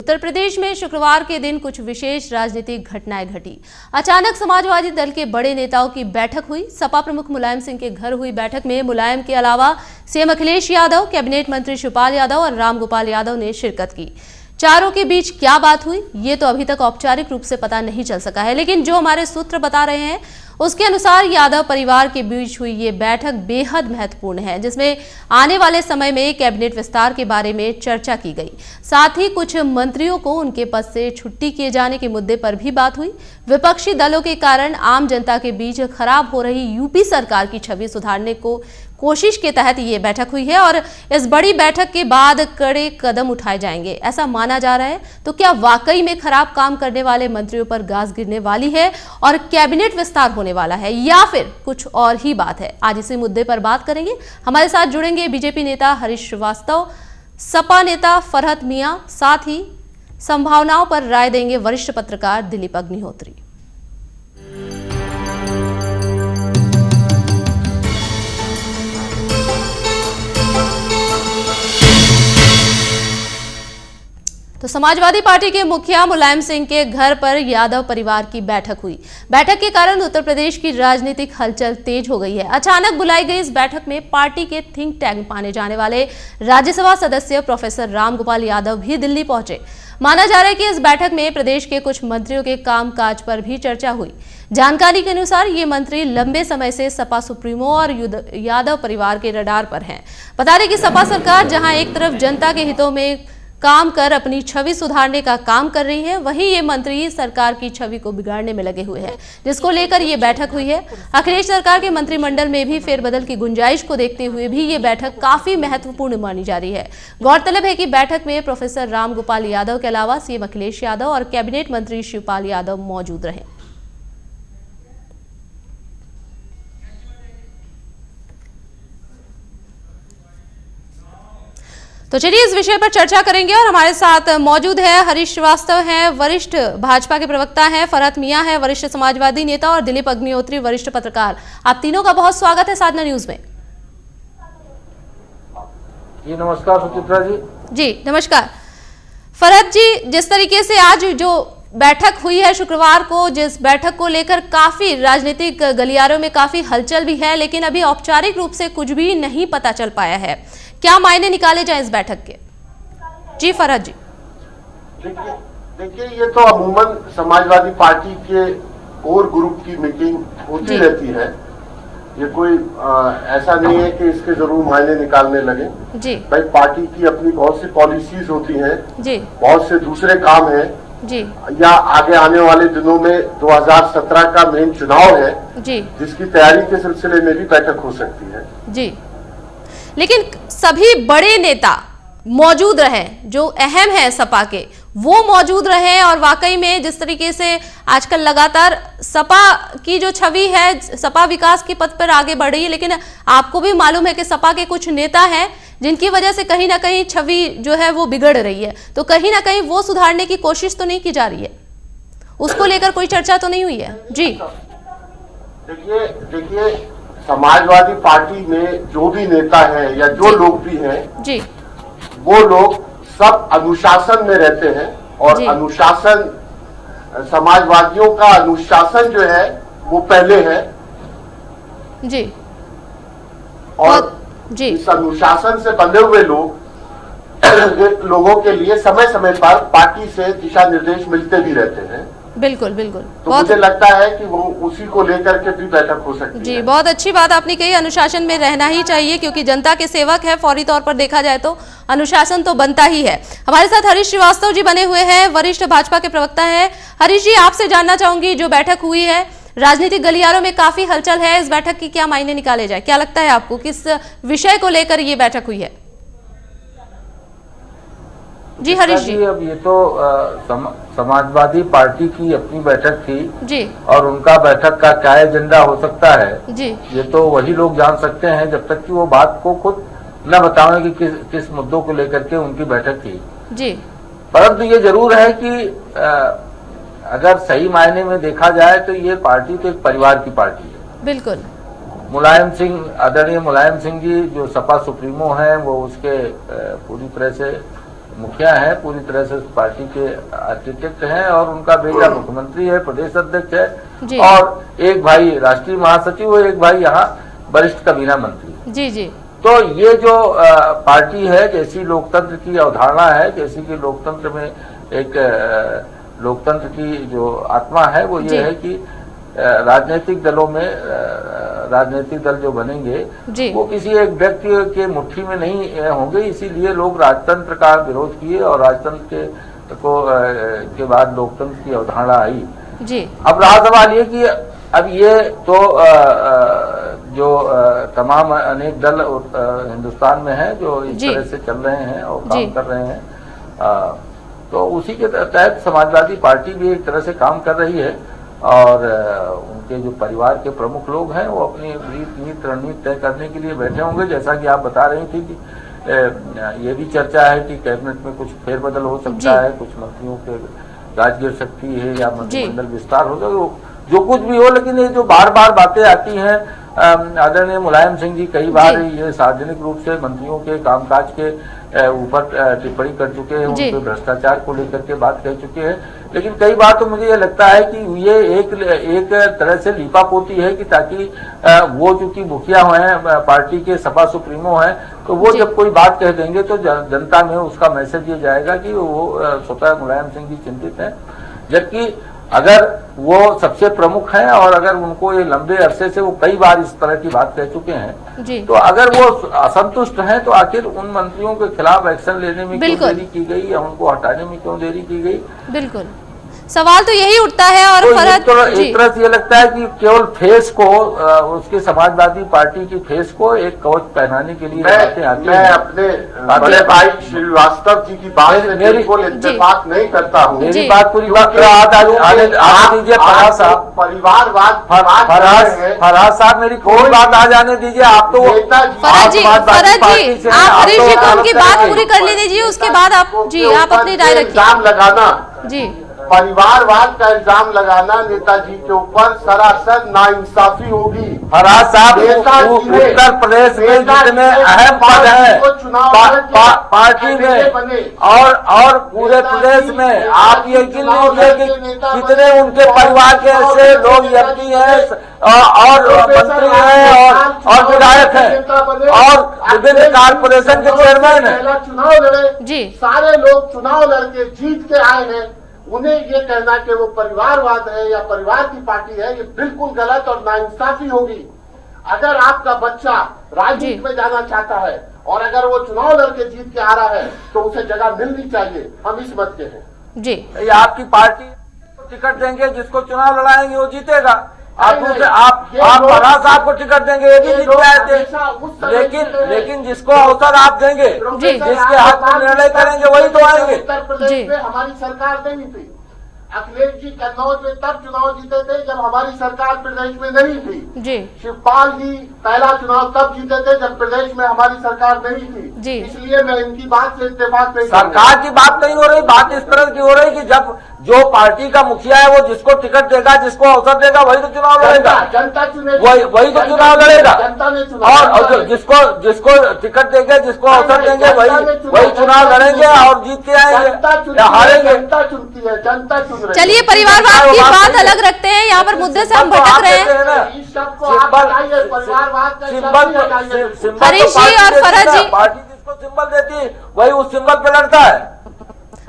उत्तर प्रदेश में शुक्रवार के दिन कुछ विशेष राजनीतिक घटनाएं घटी। अचानक समाजवादी दल के बड़े नेताओं की बैठक हुई। सपा प्रमुख मुलायम सिंह के घर हुई बैठक में मुलायम के अलावा सीएम अखिलेश यादव, कैबिनेट मंत्री शिवपाल यादव और रामगोपाल यादव ने शिरकत की। चारों के बीच क्या बात हुई ये तो अभी तक औपचारिक रूप से पता नहीं चल सका है, लेकिन जो हमारे सूत्र बता रहे हैं उसके अनुसार यादव परिवार के बीच हुई ये बैठक बेहद महत्वपूर्ण है, जिसमें आने वाले समय में कैबिनेट विस्तार के बारे में चर्चा की गई। साथ ही कुछ मंत्रियों को उनके पद से छुट्टी किए जाने के मुद्दे पर भी बात हुई। विपक्षी दलों के कारण आम जनता के बीच खराब हो रही यूपी सरकार की छवि सुधारने को कोशिश के तहत ये बैठक हुई है और इस बड़ी बैठक के बाद कड़े कदम उठाए जाएंगे, ऐसा माना जा रहा है। तो क्या वाकई में खराब काम करने वाले मंत्रियों पर गाज गिरने वाली है और कैबिनेट विस्तार होने वाला है, या फिर कुछ और ही बात है? आज इसी मुद्दे पर बात करेंगे। हमारे साथ जुड़ेंगे बीजेपी नेता हरीश श्रीवास्तव, सपा नेता फरहत मियां, साथ ही संभावनाओं पर राय देंगे वरिष्ठ पत्रकार दिलीप अग्निहोत्री। तो समाजवादी पार्टी के मुखिया मुलायम सिंह के घर पर यादव परिवार की बैठक हुई। बैठक के कारण उत्तर प्रदेश की राजनीतिक हलचल तेज हो गई है। अचानक बुलाई गई इस बैठक में पार्टी के थिंक टैंक माने जाने वाले राज्यसभा सदस्य प्रोफेसर रामगोपाल यादव भी दिल्ली पहुंचे। माना जा रहा है कि इस बैठक में प्रदेश के कुछ मंत्रियों के कामकाज पर भी चर्चा हुई। जानकारी के अनुसार ये मंत्री लंबे समय से सपा सुप्रीमो और यादव परिवार के रडार पर हैं। बता दें कि सपा सरकार जहां एक तरफ जनता के हितों में काम कर अपनी छवि सुधारने का काम कर रही है, वहीं ये मंत्री सरकार की छवि को बिगाड़ने में लगे हुए हैं, जिसको लेकर ये बैठक हुई है। अखिलेश सरकार के मंत्रिमंडल में भी फेरबदल की गुंजाइश को देखते हुए भी ये बैठक काफी महत्वपूर्ण मानी जा रही है। गौरतलब है कि बैठक में प्रोफेसर रामगोपाल यादव के अलावा सीएम अखिलेश यादव और कैबिनेट मंत्री शिवपाल यादव मौजूद रहे। तो चलिए इस विषय पर चर्चा करेंगे और हमारे साथ मौजूद है हरीश श्रीवास्तव हैं, वरिष्ठ भाजपा के प्रवक्ता हैं, फरहत मियां है, वरिष्ठ समाजवादी नेता, और दिलीप अग्निहोत्री, वरिष्ठ पत्रकार। आप तीनों का बहुत स्वागत है साधना न्यूज में। जी नमस्कार सुचित्रा जी। जी नमस्कार। फरहत जी, जिस तरीके से आज जो बैठक हुई है शुक्रवार को, जिस बैठक को लेकर काफी राजनीतिक गलियारों में काफी हलचल भी है, लेकिन अभी औपचारिक रूप से कुछ भी नहीं पता चल पाया है, क्या मायने निकाले जाए इस बैठक के? जी फरहत जी। देखिए ये तो अमूमन समाजवादी पार्टी के कोर ग्रुप की मीटिंग होती रहती है। ये कोई ऐसा नहीं है कि इसके जरूर मायने निकालने लगे जी। भाई पार्टी की अपनी बहुत सी पॉलिसीज होती हैं जी, बहुत से दूसरे काम हैं जी, या आगे आने वाले दिनों में 2017 का मेन चुनाव है जी, जिसकी तैयारी के सिलसिले में भी बैठक हो सकती है जी। लेकिन सभी बड़े नेता मौजूद रहे, जो अहम है सपा के, वो मौजूद रहे, और वाकई में जिस तरीके से आजकल लगातार सपा की जो छवि है, सपा विकास के पथ पर आगे बढ़ रही है, लेकिन आपको भी मालूम है कि सपा के कुछ नेता हैं जिनकी वजह से कहीं ना कहीं छवि जो है वो बिगड़ रही है, तो कहीं ना कहीं वो सुधारने की कोशिश तो नहीं की जा रही है, उसको लेकर कोई चर्चा तो नहीं हुई है जी? देखिए समाजवादी पार्टी में जो भी नेता है या जो लोग भी हैं जी, वो लोग सब अनुशासन में रहते हैं, और अनुशासन, समाजवादियों का अनुशासन जो है वो पहले है जी, और जी इस अनुशासन से बंधे हुए लोगों के लिए समय समय पर पार्टी से दिशा निर्देश मिलते भी रहते हैं। बिल्कुल बिल्कुल। तो मुझे लगता है कि वो उसी को लेकर के भी बैठक हो सकती है। जी बहुत अच्छी बात आपने कही, अनुशासन में रहना ही चाहिए, क्योंकि जनता के सेवक है, फौरी तौर पर देखा जाए तो अनुशासन तो बनता ही है। हमारे साथ हरीश श्रीवास्तव जी बने हुए हैं, वरिष्ठ भाजपा के प्रवक्ता है। हरीश जी, आपसे जानना चाहूंगी, जो बैठक हुई है, राजनीतिक गलियारों में काफी हलचल है, इस बैठक की क्या मायने निकाले जाए? क्या लगता है आपको, किस विषय को लेकर ये बैठक हुई है? जी हरीश जी। अब ये तो समाजवादी पार्टी की अपनी बैठक थी जी, और उनका बैठक का क्या एजेंडा हो सकता है जी, ये तो वही लोग जान सकते हैं, जब तक कि वो बात को खुद न बताएं कि किस मुद्दों को लेकर के उनकी बैठक थी जी। परंतु ये जरूर है कि अगर सही मायने में देखा जाए तो ये पार्टी तो एक परिवार की पार्टी है। बिल्कुल। मुलायम सिंह, आदरणीय मुलायम सिंह जी जो सपा सुप्रीमो हैं, वो उसके पूरी तरह से मुखिया हैं, पूरी तरह से उस पार्टी के आर्किटेक्ट हैं, और उनका बेटा मुख्यमंत्री है, प्रदेश अध्यक्ष है, और एक भाई राष्ट्रीय महासचिव है, एक भाई यहाँ वरिष्ठ काबीना मंत्री। जी जी। तो ये जो पार्टी है, जैसी लोकतंत्र की अवधारणा है, जैसी कि लोकतंत्र में एक लोकतंत्र की जो आत्मा है वो ये है कि राजनीतिक दलों में राजनीतिक दल जो बनेंगे वो किसी एक व्यक्ति के मुट्ठी में नहीं होंगे, इसीलिए लोग राजतंत्र का विरोध किए और राजतंत्र के बाद लोकतंत्र की अवधारणा आई। जी। अब रहा सवाल ये कि अब ये तो जो तमाम अनेक दल हिंदुस्तान में हैं जो इस तरह से चल रहे हैं और काम कर रहे हैं, तो उसी के तहत समाजवादी पार्टी भी एक तरह से काम कर रही है, और उनके जो परिवार के प्रमुख लोग हैं वो अपनी नीति रणनीति तय करने के लिए बैठे होंगे। जैसा कि आप बता रही थी कि ये भी चर्चा है कि कैबिनेट में कुछ फेरबदल हो सकता है, कुछ मंत्रियों के राज गिर सकती है या मंत्रिमंडल विस्तार हो जाए, जो कुछ भी हो। लेकिन ये जो बार बार बातें आती हैं, आदरणीय मुलायम सिंह जी कई बार ये सार्वजनिक रूप से मंत्रियों के कामकाज के ऊपर टिप्पणी कर चुके हैं, उनके भ्रष्टाचार को लेकर के बात कह चुके हैं, लेकिन कई बार तो मुझे ये लगता है कि ये एक तरह से लीपापोती है कि ताकि वो चूंकि मुखिया हैं, पार्टी के सपा सुप्रीमो हैं, तो वो जब कोई बात कह देंगे तो जनता में उसका मैसेज ये जाएगा कि वो स्वतः मुलायम सिंह जी चिंतित हैं। जबकि अगर वो सबसे प्रमुख हैं और अगर उनको ये लंबे अरसे से वो कई बार इस तरह की बात कह चुके हैं, तो अगर वो असंतुष्ट हैं तो आखिर उन मंत्रियों के खिलाफ एक्शन लेने में क्यों देरी की गई या उनको हटाने में क्यों देरी की गई? बिल्कुल सवाल तो यही उठता है। और तो एक तरह से ये लगता है कि केवल फेस को, उसके समाजवादी पार्टी की फेस को एक कवच पहनाने के लिए मैं अपने बड़े भाई श्रीवास्तव जी की बात से बिल्कुल इत्तेफाक नहीं करता हूँ। मेरी बात पूरी आने दीजिए। फरहाद साहब, परिवारवाद फरहाद साहब मेरी कोई बात आ जाने दीजिए। आप तो फरहाद जी आप हरीश जी को उनकी बात पूरी कर लेने दीजिए, उसके बाद आप अपनी राय रखिए। इल्जाम लगाना जी, परिवारवाद का इल्जाम लगाना नेताजी के ऊपर सरासर नाइंसाफी होगी। फरहाद साहब, उत्तर प्रदेश में जितने अहम पद हैं पार्टी में और पूरे प्रदेश में, आप यकीन नहीं होंगे कि कितने उनके परिवार के ऐसे लोग एमपी हैं और मंत्री हैं और विधायक हैं और विभिन्न कारपोरेशन के चेयरमैन हैं। चुनाव लड़े सारे लोग चुनाव लड़के जीत के आए हैं, उन्हें ये कहना कि वो परिवारवाद है या परिवार की पार्टी है, ये बिल्कुल गलत और नाइंसाफी होगी। अगर आपका बच्चा राजनीति में जाना चाहता है और अगर वो चुनाव लड़के जीत के आ रहा है तो उसे जगह मिलनी चाहिए। हम इस मत के हैं। जी, आपकी पार्टी टिकट देंगे, जिसको चुनाव लड़ाएंगे वो जीतेगा। आप फरहाद साहब को टिकट देंगे, ये भी जीत जाते, लेकिन जिसको अवसर आप देंगे, जिसके हक में निर्णय करेंगे वही तो आएंगे। उत्तर प्रदेश में हमारी सरकार नहीं थी। अखिलेश जी कन्नौज में तब चुनाव जीते थे जब हमारी सरकार प्रदेश में नहीं थी। शिवपाल जी पहला चुनाव तब जीते थे जब प्रदेश में हमारी सरकार नहीं थी। इसलिए मैं इनकी बात से इत्तेफाक नहीं। सरकार की बात नहीं हो रही, बात इस तरह की हो रही कि जब जो पार्टी का मुखिया है वो जिसको टिकट देगा, जिसको अवसर देगा वही तो चुनाव लड़ेगा। जनता चुने, वही तो चुनाव लड़ेगा। जनता ने चुनाव, और जिसको टिकट देंगे, जिसको अवसर देंगे वही चुनाव लड़ेंगे और जीत के आएंगे या हारेंगे। जनता चुनती है, जनता चुन रही है। चलिए परिवारवाद की बात अलग रखते हैं, यहाँ पर मुद्दे से हम भटक रहे हैं। हरीश जी और फरहाद जी, पार्टी जिसको सिंबल देती है वही उस सिंबल पे लड़ता है।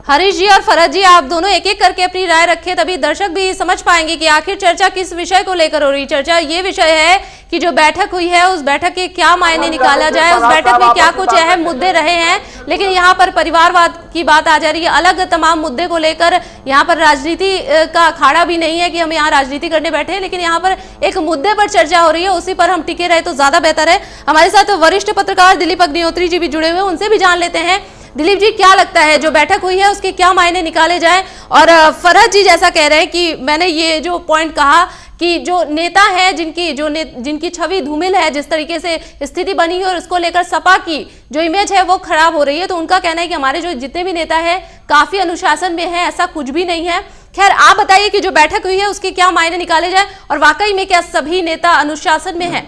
हरीश जी और फरहाद जी, आप दोनों एक एक करके अपनी राय रखें, तभी दर्शक भी समझ पाएंगे कि आखिर चर्चा किस विषय को लेकर हो रही। चर्चा ये विषय है कि जो बैठक हुई है उस बैठक के क्या मायने निकाला जाए, उस बैठक में क्या कुछ अहम मुद्दे रहे हैं, लेकिन यहाँ पर परिवारवाद की बात आ जा रही है। अलग तमाम मुद्दे को लेकर यहाँ पर राजनीति का अखाड़ा भी नहीं है कि हम यहाँ राजनीति करने बैठे हैं, लेकिन यहाँ पर एक मुद्दे पर चर्चा हो रही है, उसी पर हम टिके रहे तो ज्यादा बेहतर है। हमारे साथ वरिष्ठ पत्रकार दिलीप अग्निहोत्री जी भी जुड़े हुए हैं, उनसे भी जान लेते हैं। दिलीप जी, क्या लगता है जो बैठक हुई है उसके क्या मायने निकाले जाए? और फरहाद जी जैसा कह रहे हैं कि मैंने ये जो पॉइंट कहा कि जो नेता है जिनकी छवि धूमिल है, जिस तरीके से स्थिति बनी है और उसको लेकर सपा की जो इमेज है वो खराब हो रही है, तो उनका कहना है कि हमारे जो जितने भी नेता है काफी अनुशासन में है, ऐसा कुछ भी नहीं है। खैर, आप बताइए कि जो बैठक हुई है उसके क्या मायने निकाले जाए और वाकई में क्या सभी नेता अनुशासन में है?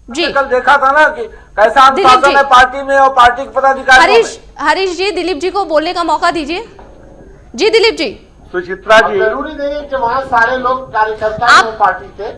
जी, कल देखा था ना कि कैसा अनुशासन है पार्टी में और पार्टी के पदाधिकारी? हरीश जी, दिलीप जी को बोलने का मौका दीजिए। जी दिलीप जी। सुचित्रा जी, जरूरी नहीं है कि वहाँ सारे लोग कार्यकर्ता हैं पार्टी के,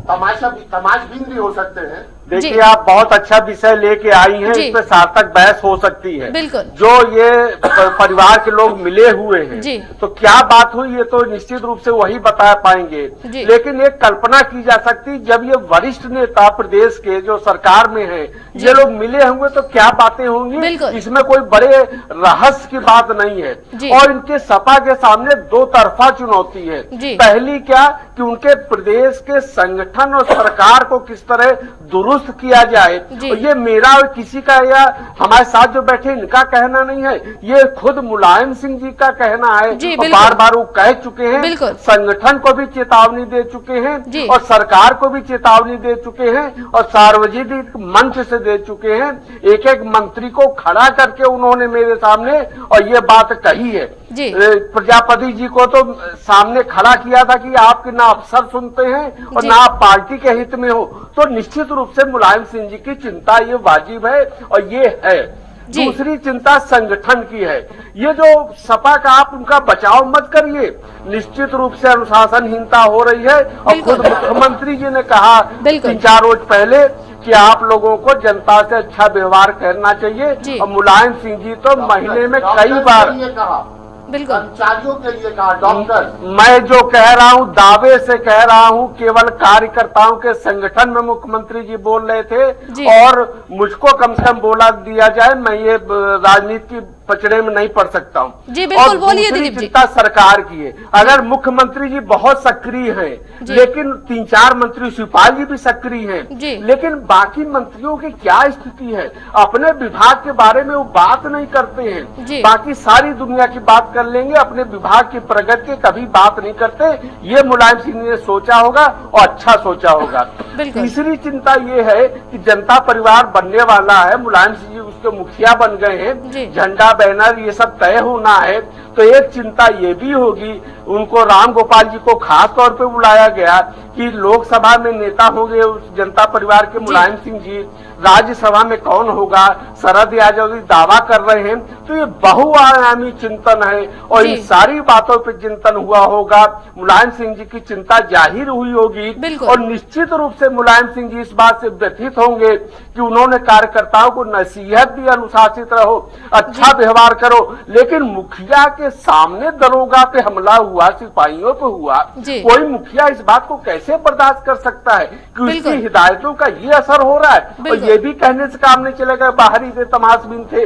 तमाशबीन भी हो सकते हैं। देखिए, आप बहुत अच्छा विषय लेके आई हैं, इस पे सार्थक बहस हो सकती है। बिल्कुल। जो ये परिवार के लोग मिले हुए हैं, तो क्या बात हुई ये तो निश्चित रूप से वही बता पाएंगे, लेकिन एक कल्पना की जा सकती, जब ये वरिष्ठ नेता प्रदेश के जो सरकार में है ये लोग मिले होंगे तो क्या बातें होंगी, इसमें कोई बड़े रहस्य की बात नहीं है। और इनके सपा के सामने दो तरफा चुनौती है। पहली क्या कि उनके प्रदेश के संगठन और सरकार को किस तरह दुरुस्त किया जाए। और ये मेरा और किसी का या हमारे साथ जो बैठे इनका कहना नहीं है, ये खुद मुलायम सिंह जी का कहना है। बार बार वो कह चुके हैं, संगठन को भी चेतावनी दे चुके हैं और सरकार को भी चेतावनी दे चुके हैं और सार्वजनिक मंच से दे चुके हैं। एक एक मंत्री को खड़ा करके उन्होंने मेरे सामने और ये बात कही है। प्रजापति जी को तो सामने खड़ा किया था कि आपके ना अफसर सुनते हैं और ना आप पार्टी के हित में हो। तो निश्चित रूप से मुलायम सिंह जी की चिंता ये वाजिब है और ये है। दूसरी चिंता संगठन की है। ये जो सपा का आप उनका बचाव मत करिए, निश्चित रूप से अनुशासनहीनता हो रही है। और खुद मुख्यमंत्री जी ने कहा 3-4 रोज पहले कि आप लोगों को जनता से अच्छा व्यवहार करना चाहिए। और मुलायम सिंह जी तो महीने में कई बार कहा, कर्मचारियों के लिए कहा, डॉक्टर, मैं जो कह रहा हूँ दावे से कह रहा हूँ, केवल कार्यकर्ताओं के संगठन में मुख्यमंत्री जी बोल रहे थे और मुझको कम से कम बोला दिया जाए, मैं ये राजनीति की पचड़े में नहीं पड़ सकता हूँ। जी बिल्कुल, बोलिए दिलीप जी। चिंता सरकार की है। अगर मुख्यमंत्री जी बहुत सक्रिय हैं, लेकिन 3-4 मंत्री, शिवपाल जी भी सक्रिय हैं, लेकिन बाकी मंत्रियों की क्या स्थिति है? अपने विभाग के बारे में वो बात नहीं करते हैं। बाकी सारी दुनिया की बात कर लेंगे, अपने विभाग की प्रगति की कभी बात नहीं करते। ये मुलायम सिंह ने सोचा होगा और अच्छा सोचा होगा। तीसरी चिंता ये है कि जनता परिवार बनने वाला है, मुलायम सिंह जी उसके मुखिया बन गए हैं, झंडा बैनर ये सब तय होना है। तो एक चिंता ये भी होगी, उनको राम गोपाल जी को खास तौर पे बुलाया गया कि लोकसभा में नेता होंगे उस जनता परिवार के मुलायम सिंह जी, राज्यसभा में कौन होगा, शरद यादव दावा कर रहे हैं। तो ये बहुआयामी चिंतन है और इन सारी बातों पे चिंतन हुआ होगा। मुलायम सिंह जी की चिंता जाहिर हुई होगी और निश्चित रूप से मुलायम सिंह जी इस बात से व्यथित होंगे कि उन्होंने कार्यकर्ताओं को नसीहत दी, अनुशासित रहो, अच्छा व्यवहार करो, लेकिन मुखिया के सामने दरोगा पे हमला हुआ, सिपाहियों पे हुआ। कोई मुखिया इस बात को कैसे बर्दाश्त कर सकता है कि उसकी हिदायतों का ये असर हो रहा है? और ये भी कहने से काम नहीं चलेगा, बाहरी से तमाशबीन थे,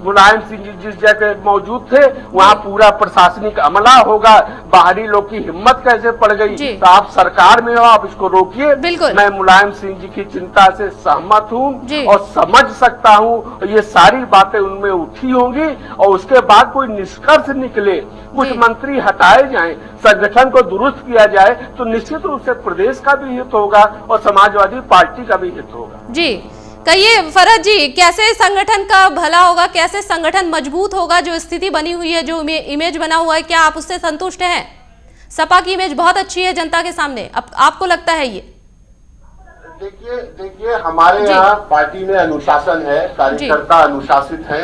मुलायम सिंह जी जिस जगह मौजूद थे वहाँ पूरा प्रशासनिक अमला होगा, बाहरी लोग की हिम्मत कैसे पड़ गई? तो आप सरकार में हो, आप इसको रोकिए। मैं मुलायम सिंह जी की चिंता से सहमत हूँ और समझ सकता हूँ। ये सारी बातें उनमें उठी होंगी और उसके बाद कोई निष्कर्ष निकले, कुछ मंत्री हटाए जाएं, संगठन को दुरुस्त किया जाए, तो निश्चित रूप से प्रदेश का भी हित होगा और समाजवादी पार्टी का भी हित होगा। जी कहिए फरहत जी, कैसे संगठन का भला होगा, कैसे संगठन मजबूत होगा? जो स्थिति बनी हुई है, जो इमेज बना हुआ है, क्या आप उससे संतुष्ट हैं? सपा की इमेज बहुत अच्छी है जनता के सामने, अब आपको लगता है ये? देखिए हमारे यहाँ पार्टी में अनुशासन है, कार्यकर्ता अनुशासित है।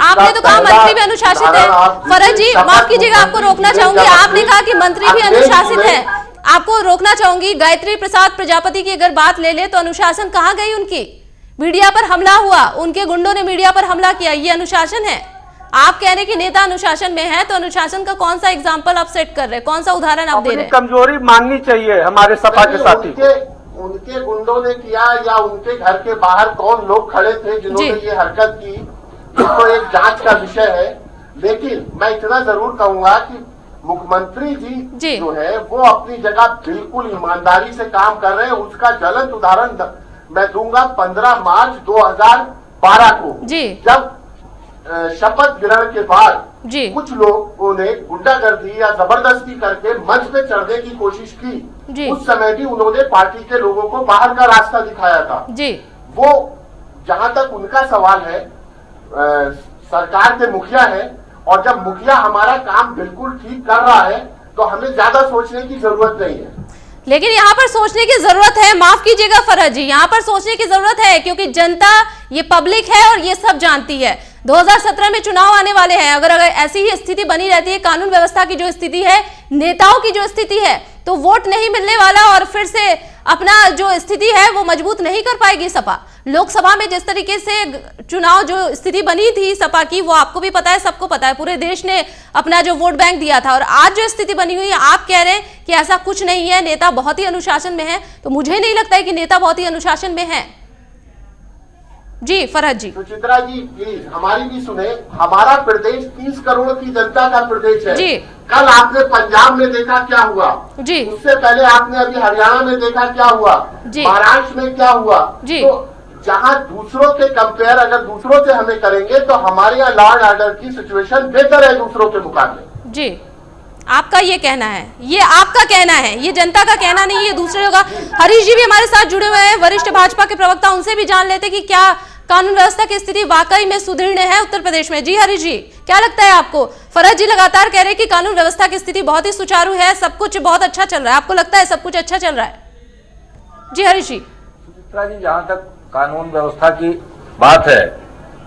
आपने तो कहा मंत्री भी अनुशासित है। फरहत जी माफ कीजिएगा, आपको रोकना चाहूंगी। आपने कहा कि मंत्री भी अनुशासित है, आपको रोकना चाहूंगी। गायत्री प्रसाद प्रजापति की अगर बात ले ले तो अनुशासन कहाँ गई उनकी? मीडिया पर हमला हुआ, उनके गुंडों ने मीडिया पर हमला किया, ये अनुशासन है? आप कह रहे कि नेता अनुशासन में है, तो अनुशासन का कौन सा एग्जाम्पल आप सेट कर रहे हैं, कौन सा उदाहरण आप दे रहे हैं? कमजोरी माननी चाहिए हमारे सपा के साथी। उनके गुंडों ने किया या उनके घर के बाहर कौन लोग खड़े थे जिन्होंने ये हरकत की, तो एक जांच का विषय है। लेकिन मैं इतना जरूर कहूंगा कि मुख्यमंत्री जी जो है वो अपनी जगह बिल्कुल ईमानदारी से काम कर रहे हैं। उसका ज्वलंत उदाहरण मैं दूंगा 15 मार्च 2012 को, जब शपथ ग्रहण के बाद कुछ लोगों ने गुंडागर्दी या जबरदस्ती करके मंच पे चढ़ने की कोशिश की। उस समय भी उन्होंने पार्टी के लोगों को बाहर का रास्ता दिखाया था। वो जहां तक उनका सवाल है, सरकार के मुखिया है और जब मुखिया हमारा काम बिल्कुल ठीक कर रहा है तो हमें ज्यादा सोचने की जरूरत नहीं है। लेकिन यहाँ पर सोचने की जरूरत है, माफ कीजिएगा फरहद जी, यहाँ पर सोचने की जरूरत है क्योंकि जनता ये पब्लिक है और ये सब जानती है 2017 में चुनाव आने वाले हैं। अगर ऐसी ही स्थिति बनी रहती है, कानून व्यवस्था की जो स्थिति है, नेताओं की जो स्थिति है, तो वोट नहीं मिलने वाला और फिर से अपना जो स्थिति है वो मजबूत नहीं कर पाएगी सपा। लोकसभा में जिस तरीके से चुनाव जो स्थिति बनी थी सपा की, वो आपको भी पता है, सबको पता है, पूरे देश ने अपना जो वोट बैंक दिया था। और आज जो स्थिति बनी हुई है, आप कह रहे हैं कि ऐसा कुछ नहीं है, नेता बहुत ही अनुशासन में है, तो मुझे नहीं लगता है कि नेता बहुत ही अनुशासन में है। जी फरहद जी। सुचित्रा जी प्लीज हमारी भी सुने। हमारा प्रदेश 30 करोड़ की जनता का प्रदेश है जी। कल आपने पंजाब में देखा क्या हुआ जी, उससे पहले आपने अभी हरियाणा में देखा क्या हुआ जी, महाराष्ट्र में क्या हुआ जी। तो जहां दूसरों के कंपेयर अगर दूसरों से हमें करेंगे तो हमारे यहाँ लॉ एंड ऑर्डर की सिचुएशन बेहतर है दूसरों के मुकाबले जी। आपका ये कहना है, ये आपका कहना है, ये जनता का कहना नहीं है, दूसरे का। हरीश जी भी हमारे साथ जुड़े हुए हैं, वरिष्ठ भाजपा के प्रवक्ता, उनसे भी जान लेते कि क्या कानून व्यवस्था की स्थिति वाकई में सुदृढ़ है उत्तर प्रदेश में। जी हरीश जी, क्या लगता है आपको? फरहद जी लगातार कह रहे हैं कि कानून व्यवस्था की स्थिति बहुत ही सुचारू है, सब कुछ बहुत अच्छा चल रहा है, आपको लगता है सब कुछ अच्छा चल रहा है? जी हरीश जी। सुचित्रा जी, जहाँ तक कानून व्यवस्था की बात है,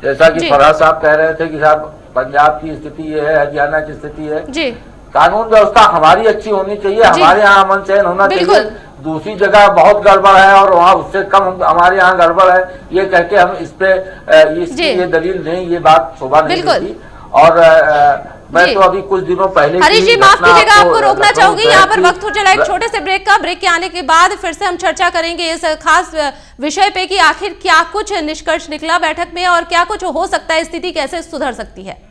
जैसा कि फरहद साहब कह रहे थे कि साहब पंजाब की स्थिति ये है, हरियाणा की स्थिति है जी। कानून व्यवस्था हमारी अच्छी होनी चाहिए, हमारे यहाँ अमन चैन होना चाहिए। दूसरी जगह बहुत गड़बड़ है और वहाँ उससे कम हमारे यहाँ गड़बड़ है, ये कहके हम इस पे ये दलील नहीं, ये बात शोभा नहीं देती। और मैं तो अभी कुछ दिनों पहले हरीश जी माफ कीजिएगा, आपको रोकना चाहूंगी, यहाँ पर वक्त हो चला एक छोटे से ब्रेक का। ब्रेक के आने के बाद फिर से हम चर्चा करेंगे इस खास विषय पे कि आखिर क्या कुछ निष्कर्ष निकला बैठक में और क्या कुछ हो सकता है, स्थिति कैसे सुधर सकती है।